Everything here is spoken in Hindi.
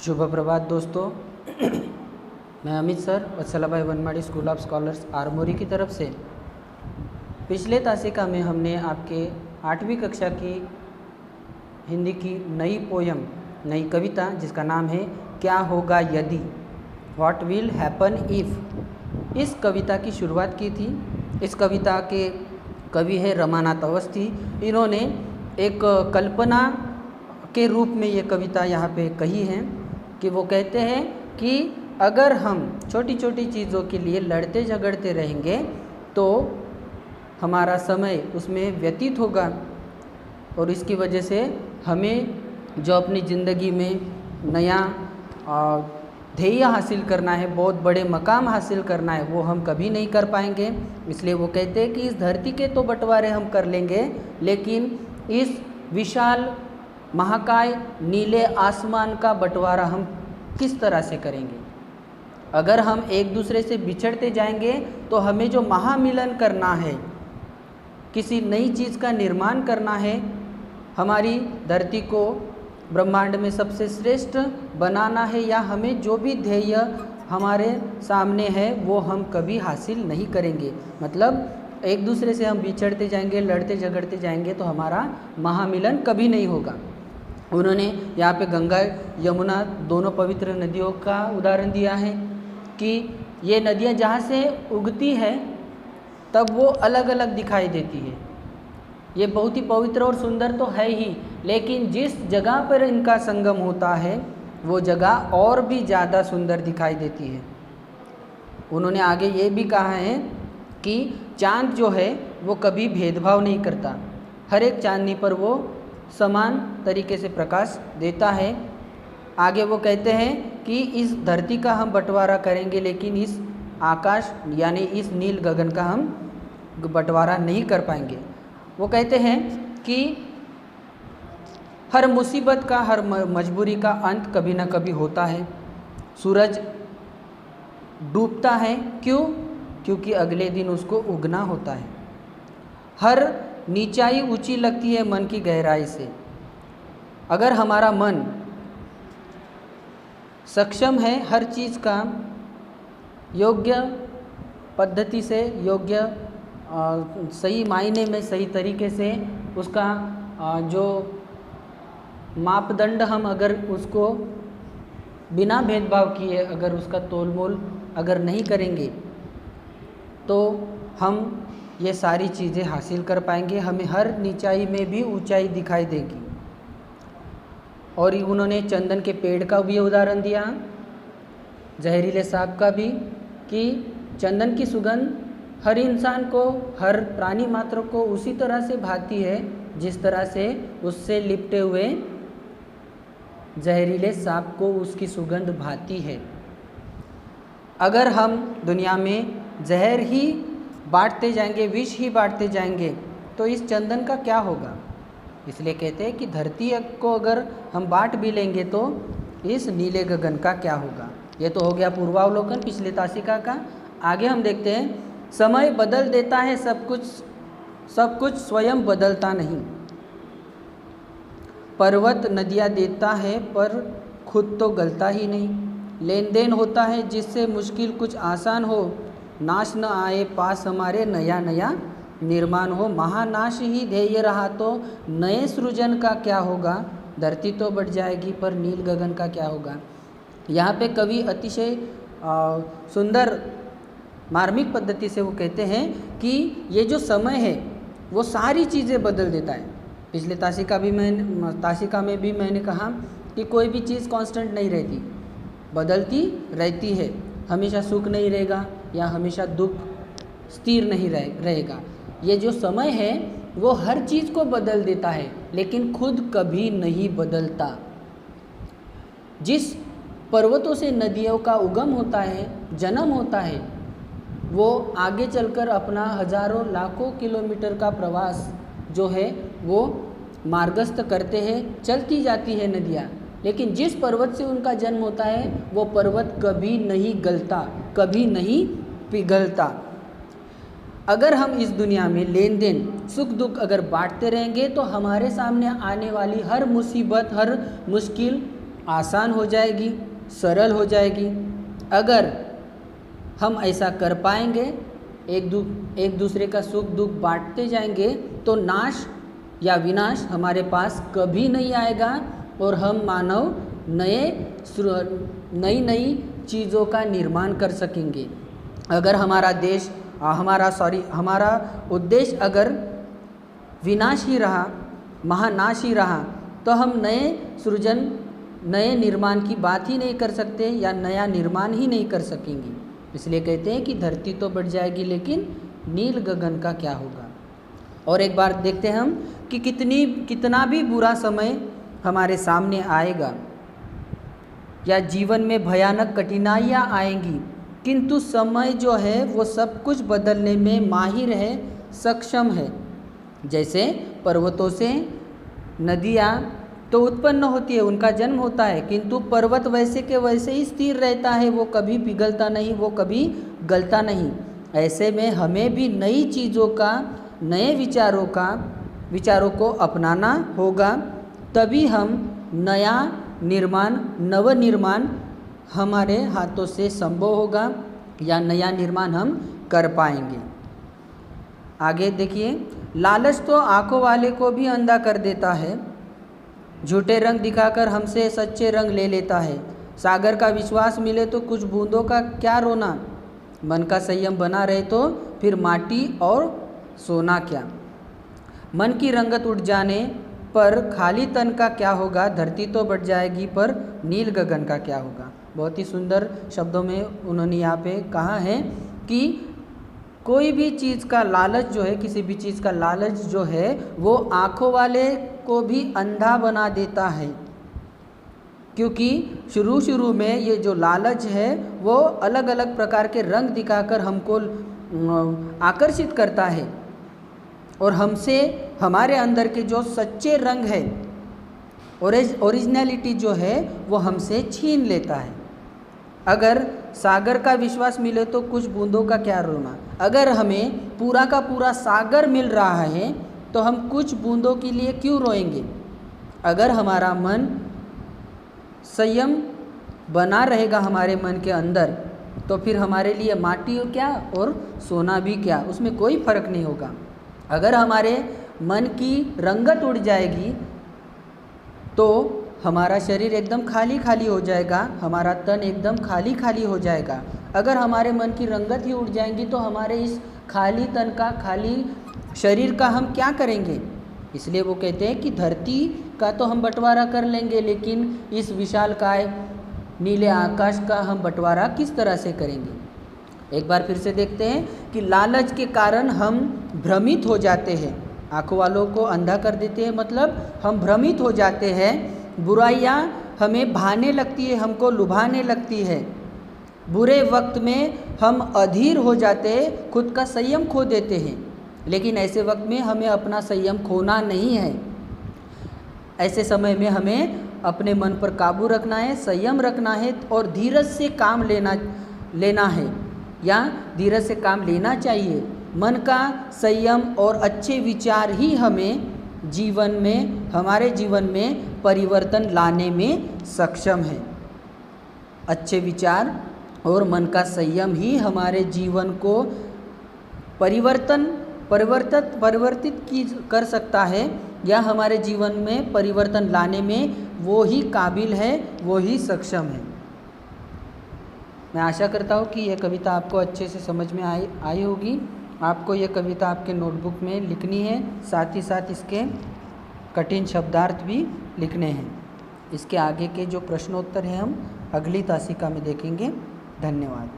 शुभ प्रभात दोस्तों। मैं Amit sir Vatsalabhai Vanmadi school of scholars Armori की तरफ से पिछले तासिका में हमने आपके 8वीं कक्षा की हिंदी की नई कविता जिसका नाम है क्या होगा यदि, व्हाट विल हैपन इफ़, इस कविता की शुरुआत की थी। इस कविता के कवि है रमानाथ अवस्थी। इन्होंने एक कल्पना के रूप में ये कविता यहाँ पे कही है कि वो कहते हैं कि अगर हम छोटी छोटी चीज़ों के लिए लड़ते झगड़ते रहेंगे तो हमारा समय उसमें व्यतीत होगा और इसकी वजह से हमें जो अपनी ज़िंदगी में नया ध्येय हासिल करना है, बहुत बड़े मकाम हासिल करना है, वो हम कभी नहीं कर पाएंगे। इसलिए वो कहते हैं कि इस धरती के तो बंटवारे हम कर लेंगे, लेकिन इस विशाल महाकाय नीले आसमान का बंटवारा हम किस तरह से करेंगे। अगर हम एक दूसरे से बिछड़ते जाएंगे तो हमें जो महामिलन करना है, किसी नई चीज़ का निर्माण करना है, हमारी धरती को ब्रह्मांड में सबसे श्रेष्ठ बनाना है, या हमें जो भी ध्येय हमारे सामने है वो हम कभी हासिल नहीं करेंगे। मतलब एक दूसरे से हम बिछड़ते जाएंगे, लड़ते झगड़ते जाएंगे तो हमारा महामिलन कभी नहीं होगा। उन्होंने यहाँ पे गंगा यमुना दोनों पवित्र नदियों का उदाहरण दिया है कि ये नदियाँ जहाँ से उगती है तब वो अलग अलग दिखाई देती है। ये बहुत ही पवित्र और सुंदर तो है ही, लेकिन जिस जगह पर इनका संगम होता है वो जगह और भी ज़्यादा सुंदर दिखाई देती है। उन्होंने आगे ये भी कहा है कि चाँद जो है वो कभी भेदभाव नहीं करता, हर एक चांदनी पर वो समान तरीके से प्रकाश देता है। आगे वो कहते हैं कि इस धरती का हम बंटवारा करेंगे, लेकिन इस आकाश यानी इस नील गगन का हम बंटवारा नहीं कर पाएंगे। वो कहते हैं कि हर मुसीबत का, हर मजबूरी का अंत कभी ना कभी होता है। सूरज डूबता है, क्यों? क्योंकि अगले दिन उसको उगना होता है। हर नीचाई ऊंची लगती है मन की गहराई से। अगर हमारा मन सक्षम है हर चीज़ का योग्य पद्धति से, योग्य सही मायने में, सही तरीके से उसका जो मापदंड हम अगर उसको बिना भेदभाव किए अगर उसका तोलमोल अगर नहीं करेंगे तो हम ये सारी चीज़ें हासिल कर पाएंगे। हमें हर नीचाई में भी ऊंचाई दिखाई देगी। और उन्होंने चंदन के पेड़ का भी उदाहरण दिया, जहरीले सांप का भी, कि चंदन की सुगंध हर इंसान को, हर प्राणी मात्र को उसी तरह से भाती है जिस तरह से उससे लिपटे हुए जहरीले सांप को उसकी सुगंध भाती है। अगर हम दुनिया में जहर ही बांटते जाएंगे, विष ही बांटते जाएंगे तो इस चंदन का क्या होगा। इसलिए कहते हैं कि धरती को अगर हम बांट भी लेंगे तो इस नीले गगन का क्या होगा। ये तो हो गया पूर्वावलोकन पिछले तासिका का। आगे हम देखते हैं, समय बदल देता है सब कुछ स्वयं बदलता नहीं। पर्वत नदियाँ देता है पर खुद तो गलता ही नहीं। लेन देन होता है जिससे मुश्किल कुछ आसान हो, नाश न आए पास हमारे नया नया निर्माण हो। महानाश ही ध्येय रहा तो नए सृजन का क्या होगा। धरती तो बढ़ जाएगी पर नील गगन का क्या होगा। यहाँ पे कवि अतिशय सुंदर मार्मिक पद्धति से वो कहते हैं कि ये जो समय है वो सारी चीज़ें बदल देता है। पिछले तासिका में भी मैंने कहा कि कोई भी चीज़ कांस्टेंट नहीं रहती, बदलती रहती है। हमेशा सुख नहीं रहेगा या हमेशा दुख स्थिर नहीं रहेगा। ये जो समय है वो हर चीज़ को बदल देता है, लेकिन खुद कभी नहीं बदलता। जिस पर्वतों से नदियों का उगम होता है, जन्म होता है, वो आगे चलकर अपना हजारों लाखों किलोमीटर का प्रवास जो है वो मार्गस्थ करते हैं, चलती जाती है नदियाँ। लेकिन जिस पर्वत से उनका जन्म होता है वो पर्वत कभी नहीं गलता, कभी नहीं पिघलता। अगर हम इस दुनिया में लेन देन, सुख दुख अगर बांटते रहेंगे तो हमारे सामने आने वाली हर मुसीबत, हर मुश्किल आसान हो जाएगी, सरल हो जाएगी। अगर हम ऐसा कर पाएंगे, एक दूसरे का सुख दुख बांटते जाएंगे, तो नाश या विनाश हमारे पास कभी नहीं आएगा और हम मानव नई नई चीज़ों का निर्माण कर सकेंगे। अगर हमारा उद्देश्य अगर विनाश ही रहा, महानाश ही रहा, तो हम नए निर्माण की बात ही नहीं कर सकते या नया निर्माण ही नहीं कर सकेंगे। इसलिए कहते हैं कि धरती तो बढ़ जाएगी लेकिन नील गगन का क्या होगा। और एक बार देखते हैं हम कि कितना भी बुरा समय हमारे सामने आएगा या जीवन में भयानक कठिनाइयाँ आएंगी, किंतु समय जो है वो सब कुछ बदलने में माहिर है, सक्षम है। जैसे पर्वतों से नदियाँ तो उत्पन्न होती है, उनका जन्म होता है, किंतु पर्वत वैसे के वैसे ही स्थिर रहता है, वो कभी पिघलता नहीं, वो कभी गलता नहीं। ऐसे में हमें भी नई चीज़ों का, नए विचारों को अपनाना होगा, तभी हम नवनिर्माण हमारे हाथों से संभव होगा या नया निर्माण हम कर पाएंगे। आगे देखिए, लालच तो आंखों वाले को भी अंधा कर देता है, झूठे रंग दिखाकर हमसे सच्चे रंग ले लेता है। सागर का विश्वास मिले तो कुछ बूंदों का क्या रोना, मन का संयम बना रहे तो फिर माटी और सोना क्या। मन की रंगत उड़ जाने पर खाली तन का क्या होगा, धरती तो बढ़ जाएगी पर नील गगन का क्या होगा। बहुत ही सुंदर शब्दों में उन्होंने यहाँ पे कहा है कि कोई भी चीज़ का लालच जो है, किसी भी चीज़ का लालच जो है वो आँखों वाले को भी अंधा बना देता है, क्योंकि शुरू में ये जो लालच है वो अलग अलग प्रकार के रंग दिखाकर हमको आकर्षित करता है और हमसे हमारे अंदर के जो सच्चे रंग है, ओरिजिनलिटी जो है वो हमसे छीन लेता है। अगर सागर का विश्वास मिले तो कुछ बूंदों का क्या रोना, अगर हमें पूरा का पूरा सागर मिल रहा है तो हम कुछ बूंदों के लिए क्यों रोएंगे। अगर हमारा मन संयम बना रहेगा हमारे मन के अंदर, तो फिर हमारे लिए माटी क्या और सोना भी क्या, उसमें कोई फर्क नहीं होगा। अगर हमारे मन की रंगत उड़ जाएगी तो हमारा शरीर एकदम खाली खाली हो जाएगा, हमारा तन एकदम खाली खाली हो जाएगा। अगर हमारे मन की रंगत ही उड़ जाएंगी तो हमारे इस खाली तन का, खाली शरीर का हम क्या करेंगे। इसलिए वो कहते हैं कि धरती का तो हम बंटवारा कर लेंगे, लेकिन इस विशालकाय नीले आकाश का हम बंटवारा किस तरह से करेंगे। एक बार फिर से देखते हैं कि लालच के कारण हम भ्रमित हो जाते हैं, आँखों वालों को अंधा कर देते हैं, मतलब हम भ्रमित हो जाते हैं। बुराइयाँ हमें भाने लगती है, हमको लुभाने लगती है। बुरे वक्त में हम अधीर हो जाते हैं, खुद का संयम खो देते हैं, लेकिन ऐसे वक्त में हमें अपना संयम खोना नहीं है। ऐसे समय में हमें अपने मन पर काबू रखना है, संयम रखना है और धीरज से काम लेना है या धीरज से काम लेना चाहिए। मन का संयम और अच्छे विचार ही हमें हमारे जीवन में परिवर्तन लाने में सक्षम है। अच्छे विचार और मन का संयम ही हमारे जीवन को परिवर्तित कर सकता है या हमारे जीवन में परिवर्तन लाने में वो ही काबिल है, वो ही सक्षम है। मैं आशा करता हूँ कि यह कविता आपको अच्छे से समझ में आई होगी। आपको यह कविता आपके नोटबुक में लिखनी है, साथ ही साथ इसके कठिन शब्दार्थ भी लिखने हैं। इसके आगे के जो प्रश्नोत्तर हैं हम अगली तासिका में देखेंगे। धन्यवाद।